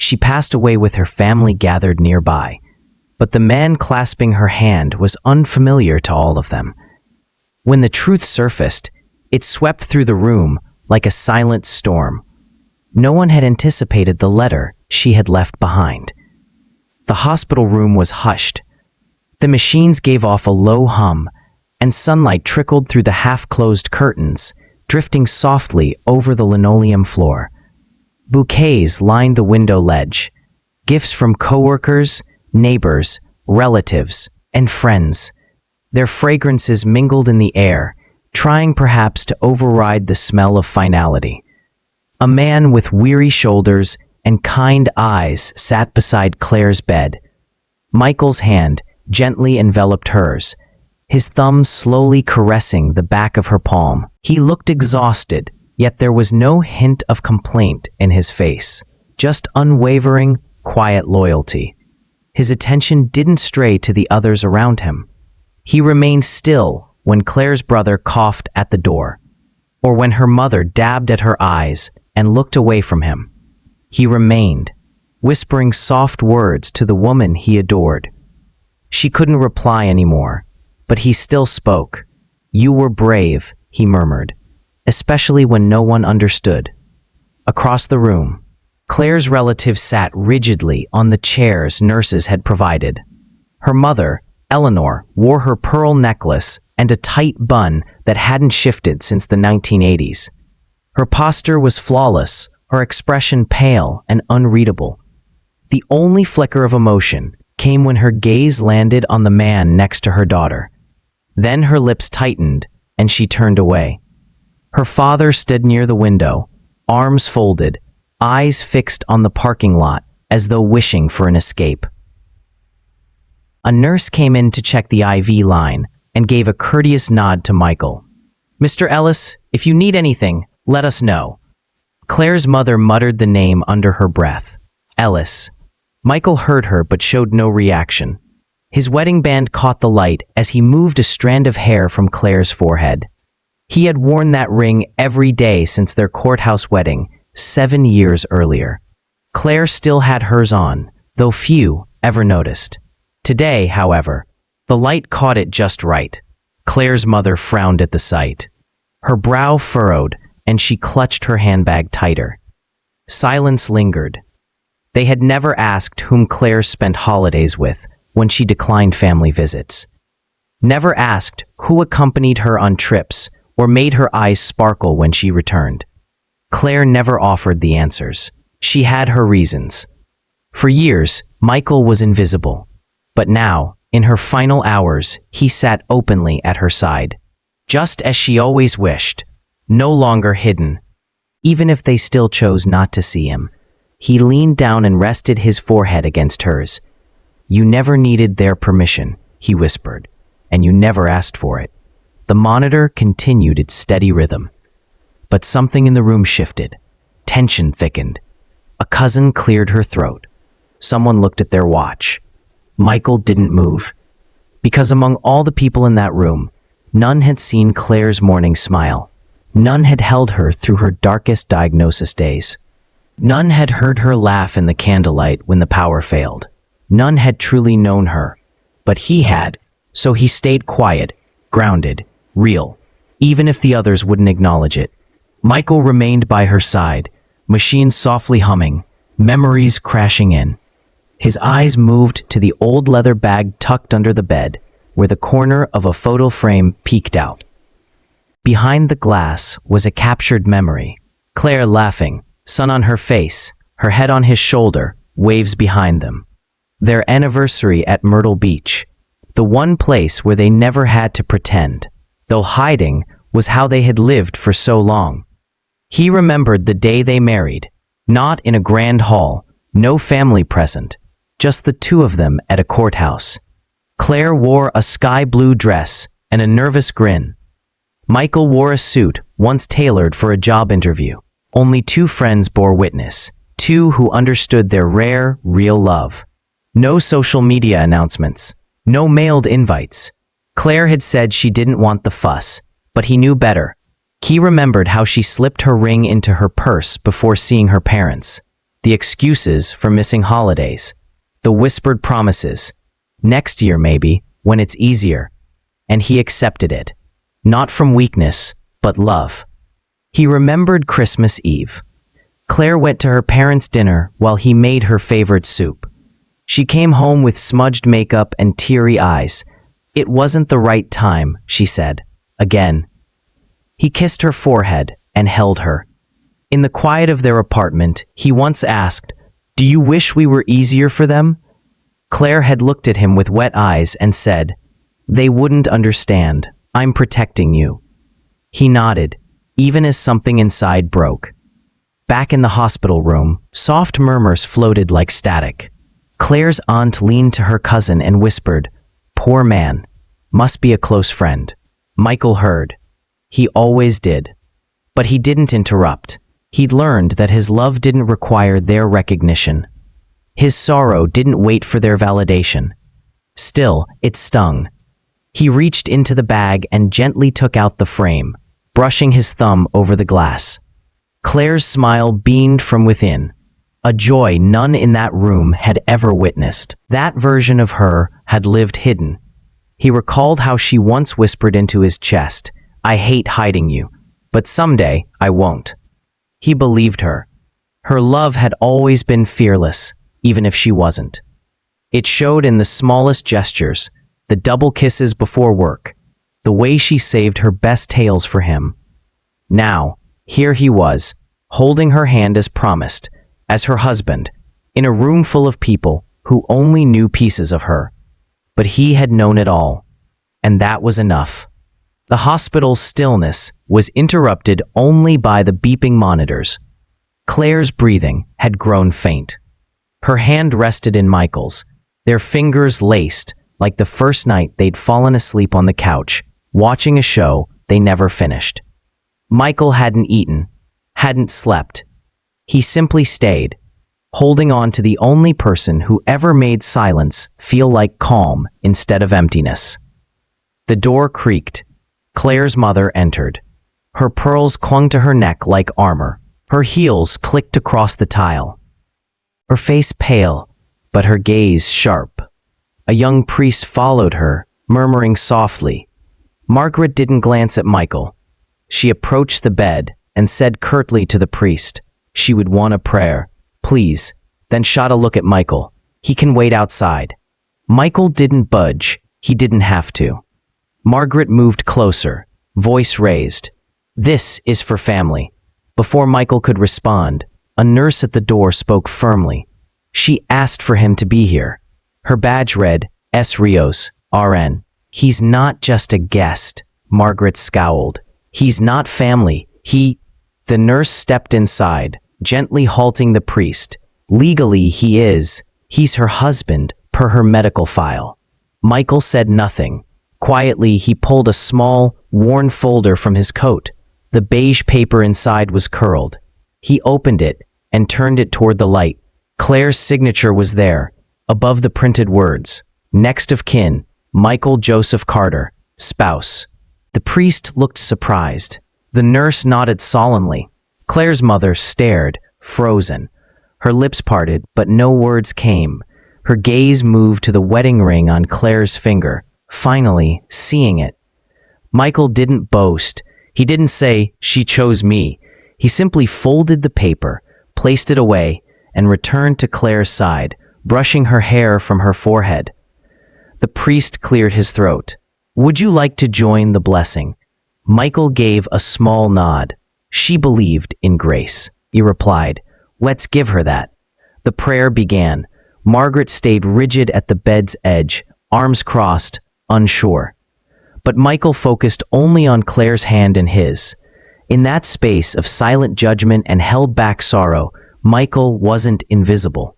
She passed away with her family gathered nearby, but the man clasping her hand was unfamiliar to all of them. When the truth surfaced, it swept through the room like a silent storm. No one had anticipated the letter she had left behind. The hospital room was hushed. The machines gave off a low hum, and sunlight trickled through the half-closed curtains, drifting softly over the linoleum floor. Bouquets lined the window ledge, gifts from coworkers, neighbors, relatives, and friends. Their fragrances mingled in the air, trying perhaps to override the smell of finality. A man with weary shoulders and kind eyes sat beside Claire's bed. Michael's hand gently enveloped hers, his thumb slowly caressing the back of her palm. He looked exhausted, yet there was no hint of complaint in his face, just unwavering, quiet loyalty. His attention didn't stray to the others around him. He remained still when Claire's brother coughed at the door, or when her mother dabbed at her eyes and looked away from him. He remained, whispering soft words to the woman he adored. She couldn't reply anymore, but he still spoke. "You were brave," he murmured, especially when no one understood. Across the room, Claire's relatives sat rigidly on the chairs nurses had provided. Her mother, Eleanor, wore her pearl necklace and a tight bun that hadn't shifted since the 1980s. Her posture was flawless, her expression pale and unreadable. The only flicker of emotion came when her gaze landed on the man next to her daughter. Then her lips tightened and she turned away. Her father stood near the window, arms folded, eyes fixed on the parking lot as though wishing for an escape. A nurse came in to check the IV line and gave a courteous nod to Michael. "Mr. Ellis, if you need anything, let us know." Claire's mother muttered the name under her breath. Ellis. Michael heard her but showed no reaction. His wedding band caught the light as he moved a strand of hair from Claire's forehead. He had worn that ring every day since their courthouse wedding 7 years earlier. Claire still had hers on, though few ever noticed. Today, however, the light caught it just right. Claire's mother frowned at the sight. Her brow furrowed, and she clutched her handbag tighter. Silence lingered. They had never asked whom Claire spent holidays with when she declined family visits. Never asked who accompanied her on trips or made her eyes sparkle when she returned. Claire never offered the answers. She had her reasons. For years, Michael was invisible. But now, in her final hours, he sat openly at her side, just as she always wished, no longer hidden. Even if they still chose not to see him, he leaned down and rested his forehead against hers. "You never needed their permission," he whispered, "and you never asked for it." The monitor continued its steady rhythm. But something in the room shifted. Tension thickened. A cousin cleared her throat. Someone looked at their watch. Michael didn't move. Because among all the people in that room, none had seen Claire's morning smile. None had held her through her darkest diagnosis days. None had heard her laugh in the candlelight when the power failed. None had truly known her. But he had, so he stayed quiet, grounded, real, even if the others wouldn't acknowledge it. Michael remained by her side, machines softly humming, memories crashing in. His eyes moved to the old leather bag tucked under the bed, where the corner of a photo frame peeked out. Behind the glass was a captured memory. Claire laughing, sun on her face, her head on his shoulder, waves behind them. Their anniversary at Myrtle Beach, the one place where they never had to pretend, though hiding was how they had lived for so long. He remembered the day they married, not in a grand hall, no family present, just the two of them at a courthouse. Claire wore a sky blue dress and a nervous grin. Michael wore a suit once tailored for a job interview. Only two friends bore witness, two who understood their rare, real love. No social media announcements, no mailed invites. Claire had said she didn't want the fuss, but he knew better. He remembered how she slipped her ring into her purse before seeing her parents. the excuses for missing holidays, the whispered promises. Next year maybe, when it's easier. And he accepted it. Not from weakness, but love. He remembered Christmas Eve. Claire went to her parents' dinner while he made her favorite soup. She came home with smudged makeup and teary eyes. It wasn't the right time, she said. Again. He kissed her forehead and held her. In the quiet of their apartment, he once asked, "Do you wish we were easier for them?" Claire had looked at him with wet eyes and said, "They wouldn't understand. I'm protecting you." He nodded, even as something inside broke. Back in the hospital room, soft murmurs floated like static. Claire's aunt leaned to her cousin and whispered, "Poor man. Must be a close friend." Michael heard. He always did. But he didn't interrupt. He'd learned that his love didn't require their recognition. His sorrow didn't wait for their validation. Still, it stung. He reached into the bag and gently took out the frame, brushing his thumb over the glass. Claire's smile beamed from within, a joy none in that room had ever witnessed. That version of her had lived hidden. He recalled how she once whispered into his chest, "I hate hiding you, but someday I won't." He believed her. Her love had always been fearless, even if she wasn't. It showed in the smallest gestures, the double kisses before work, the way she saved her best tales for him. Now, here he was, holding her hand as promised, as her husband, in a room full of people who only knew pieces of her. But he had known it all, and that was enough. The hospital's stillness was interrupted only by the beeping monitors. Claire's breathing had grown faint. Her hand rested in Michael's, their fingers laced like the first night they'd fallen asleep on the couch, watching a show they never finished. Michael hadn't eaten, hadn't slept. He simply stayed, holding on to the only person who ever made silence feel like calm instead of emptiness. The door creaked. Claire's mother entered. Her pearls clung to her neck like armor. Her heels clicked across the tile. Her face pale, but her gaze sharp. A young priest followed her, murmuring softly. Margaret didn't glance at Michael. She approached the bed and said curtly to the priest she would want a prayer, "Please," then shot a look at Michael. "He can wait outside." Michael didn't budge. He didn't have to. Margaret moved closer, voice raised. "This is for family." Before Michael could respond, a nurse at the door spoke firmly. She asked for him to be here. Her badge read, S. Rios, RN. "He's not just a guest," Margaret scowled. "He's not family. The nurse stepped inside, gently halting the priest. "Legally, he is. He's her husband, per her medical file." Michael said nothing. Quietly, he pulled a small, worn folder from his coat. The beige paper inside was curled. He opened it and turned it toward the light. Claire's signature was there, above the printed words. Next of kin, Michael Joseph Carter, spouse. The priest looked surprised. The nurse nodded solemnly. Claire's mother stared, frozen. Her lips parted, but no words came. Her gaze moved to the wedding ring on Claire's finger, finally seeing it. Michael didn't boast. He didn't say, "She chose me." He simply folded the paper, placed it away, and returned to Claire's side, brushing her hair from her forehead. The priest cleared his throat. "Would you like to join the blessing?" Michael gave a small nod. She believed in grace. He replied, "Let's give her that." The prayer began. Margaret stayed rigid at the bed's edge, arms crossed, unsure. But Michael focused only on Claire's hand in his. In that space of silent judgment and held-back sorrow, Michael wasn't invisible.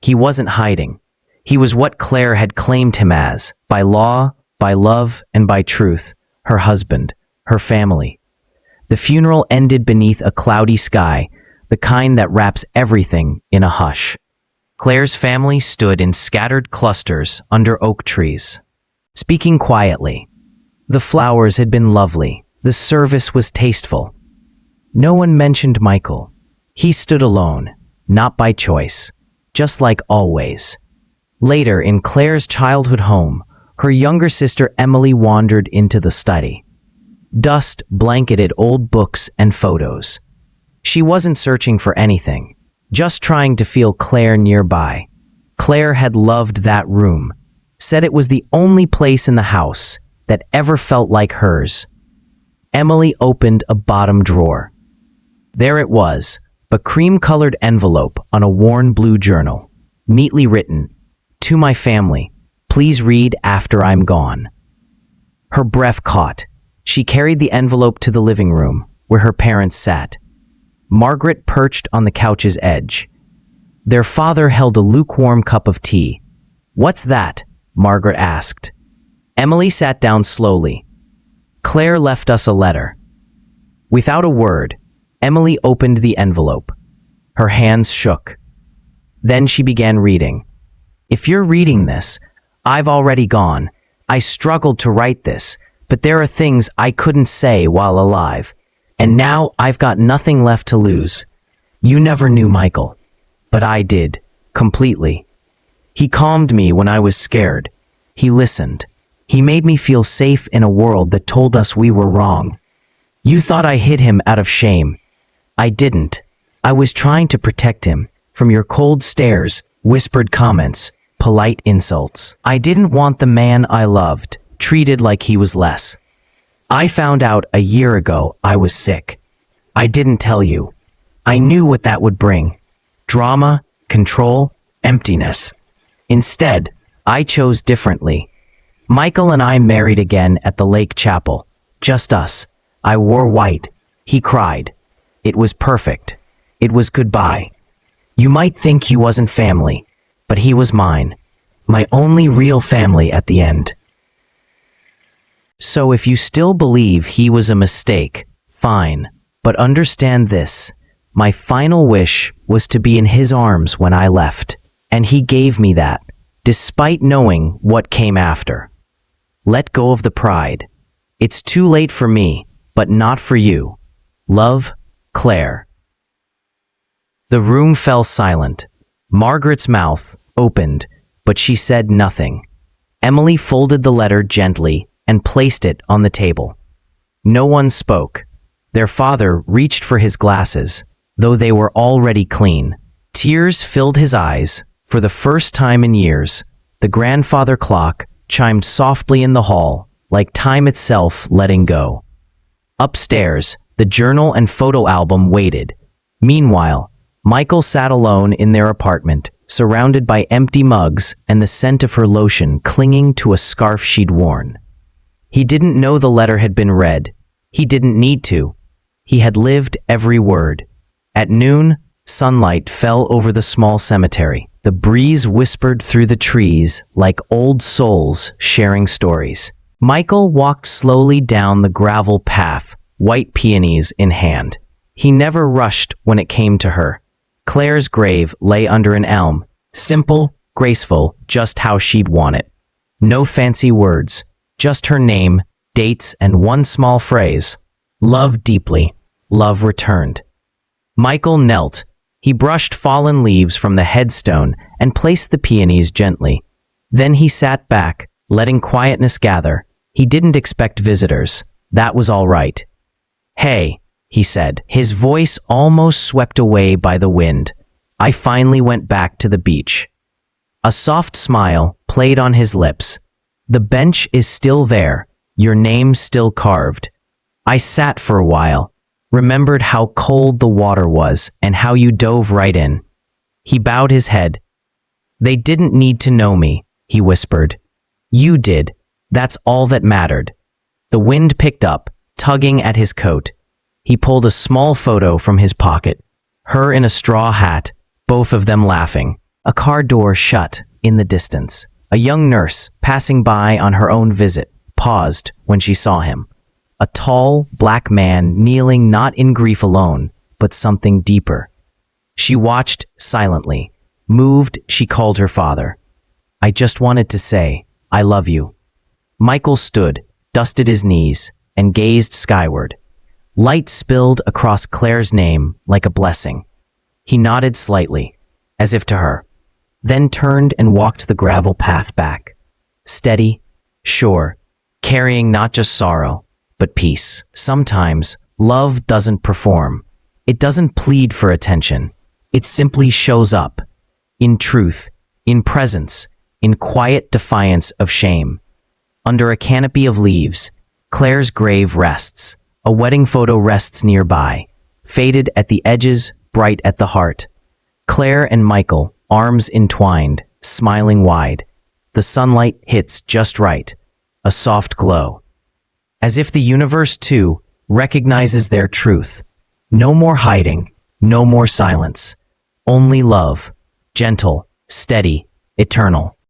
He wasn't hiding. He was what Claire had claimed him as, by law, by love, and by truth, her husband, her family. The funeral ended beneath a cloudy sky, the kind that wraps everything in a hush. Claire's family stood in scattered clusters under oak trees, speaking quietly. The flowers had been lovely. The service was tasteful. No one mentioned Michael. He stood alone, not by choice, just like always. Later, in Claire's childhood home, her younger sister Emily wandered into the study. Dust blanketed old books and photos. She wasn't searching for anything, just trying to feel Claire nearby. Claire had loved that room, said it was the only place in the house that ever felt like hers. Emily opened a bottom drawer. There it was, a cream-colored envelope on a worn blue journal, neatly written, "To my family, please read after I'm gone." Her breath caught. She carried the envelope to the living room, where her parents sat. Margaret perched on the couch's edge. Their father held a lukewarm cup of tea. "What's that?" Margaret asked. Emily sat down slowly. "Claire left us a letter." Without a word, Emily opened the envelope. Her hands shook. Then she began reading. "If you're reading this, I've already gone. I struggled to write this, but there are things I couldn't say while alive. And now I've got nothing left to lose. You never knew Michael, but I did, completely. He calmed me when I was scared. He listened. He made me feel safe in a world that told us we were wrong. You thought I hid him out of shame. I didn't. I was trying to protect him from your cold stares, whispered comments, polite insults. I didn't want the man I loved treated like he was less. I found out a year ago I was sick. I didn't tell you. I knew what that would bring. Drama, control, emptiness. Instead, I chose differently. Michael and I married again at the lake chapel. Just us. I wore white. He cried. It was perfect. It was goodbye. You might think he wasn't family, but he was mine. My only real family at the end. So if you still believe he was a mistake, fine. But understand this. My final wish was to be in his arms when I left. And he gave me that, despite knowing what came after. Let go of the pride. It's too late for me, but not for you. Love, Claire. The room fell silent. Margaret's mouth opened, but she said nothing. Emily folded the letter gently and placed it on the table. No one spoke. Their father reached for his glasses, though they were already clean. Tears filled his eyes. For the first time in years, the grandfather clock chimed softly in the hall, like time itself letting go. Upstairs, the journal and photo album waited. Meanwhile, Michael sat alone in their apartment, surrounded by empty mugs and the scent of her lotion clinging to a scarf she'd worn. He didn't know the letter had been read. He didn't need to. He had lived every word. At noon, sunlight fell over the small cemetery. The breeze whispered through the trees like old souls sharing stories. Michael walked slowly down the gravel path, white peonies in hand. He never rushed when it came to her. Claire's grave lay under an elm, simple, graceful, just how she'd want it. No fancy words, just her name, dates, and one small phrase. Love deeply, love returned. Michael knelt. He brushed fallen leaves from the headstone and placed the peonies gently. Then he sat back, letting quietness gather. He didn't expect visitors. That was all right. "Hey," he said, his voice almost swept away by the wind. "I finally went back to the beach." A soft smile played on his lips. "The bench is still there, your name still carved." I sat for a while, remembered how cold the water was and how you dove right in. He bowed his head. "They didn't need to know me," he whispered. "You did. That's all that mattered." The wind picked up, tugging at his coat. He pulled a small photo from his pocket. Her in a straw hat, both of them laughing. A car door shut in the distance. A young nurse, passing by on her own visit, paused when she saw him. A tall, black man kneeling not in grief alone, but something deeper. She watched silently. Moved, she called her father. "I just wanted to say, I love you." Michael stood, dusted his knees, and gazed skyward. Light spilled across Claire's name like a blessing. He nodded slightly, as if to her, then turned and walked the gravel path back. Steady, sure, carrying not just sorrow, but peace. Sometimes, love doesn't perform. It doesn't plead for attention. It simply shows up. In truth, in presence, in quiet defiance of shame. Under a canopy of leaves, Claire's grave rests. A wedding photo rests nearby, faded at the edges, bright at the heart. Claire and Michael, arms entwined, smiling wide. The sunlight hits just right, a soft glow. As if the universe, too, recognizes their truth. No more hiding, no more silence. Only love, gentle, steady, eternal.